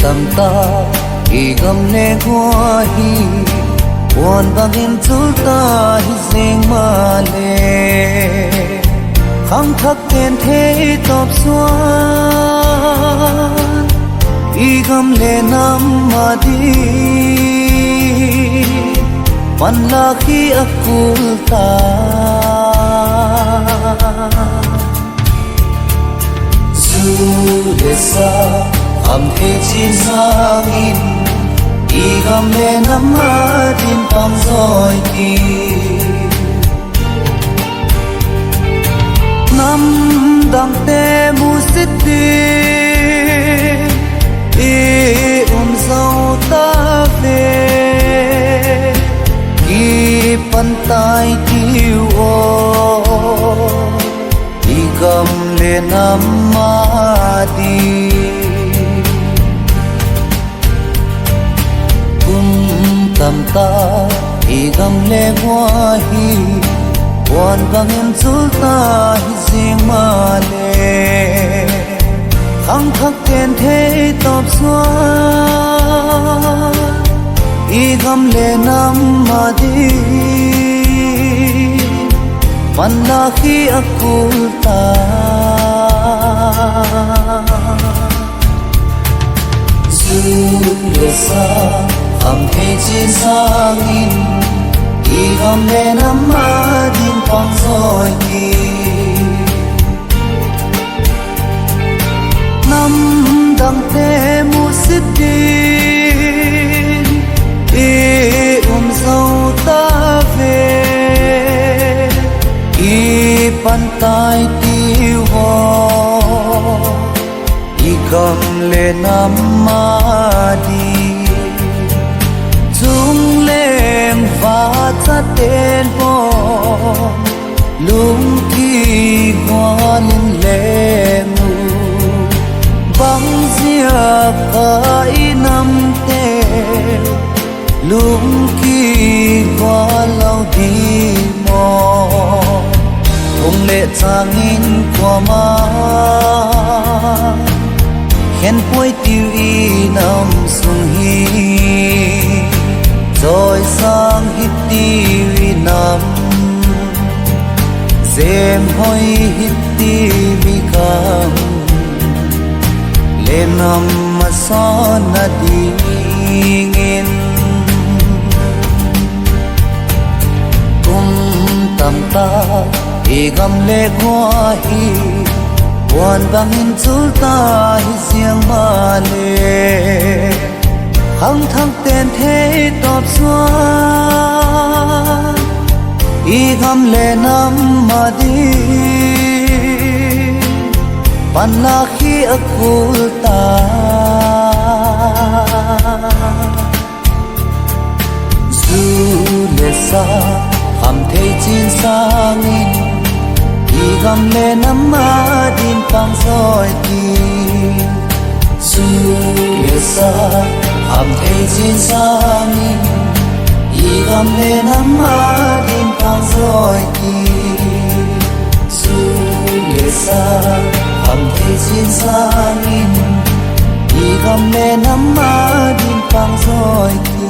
tâm ta y gam le qua hi buồn bangin chul ta hi zeng ma le khang thak ten thế top xuan y gam le nam ma di pan la khi akul ta zu le sa am he chin sang in y gam le nam ma din pam roi ki nam dang te mu sit di e zau ta ve ki pan tai kiu o y gam le nam ma di tâm ta y gam le qua hi buồn bangin chul ta hi zing ma le khang thak ten thế top xuan y gam le nam ma di man la khi akul ta zu le sa am he chin sang in y gam le nam ma din pang roi ki nam dang te mu sit din e zau ta ve y pan tai tiu ho y gam le nam ma di chung leng va cha ten ho lung ki hoa linh leng mu bang zia kai nam te lung ki hoa lau di mo ong le chang in kwa ma khen poi tiu i nam sung hi rồi sang hít tivi nam dèm hoi hít tivi cam lên nam mà son na đi ngin tâm ta y gam le qua hi buồn bangin chul ta hi ziang ma le khang thang ten thế top xuan y gam le nam ma di pan la khi akul ta zu le sa ham thei chin sang in y gam le nam ma din pang roi ki zu le sa am thấy xin sang in y gam le nam ma din pang roi ki su le sa am thấy xin sang in y gam le nam ma din pang roi ki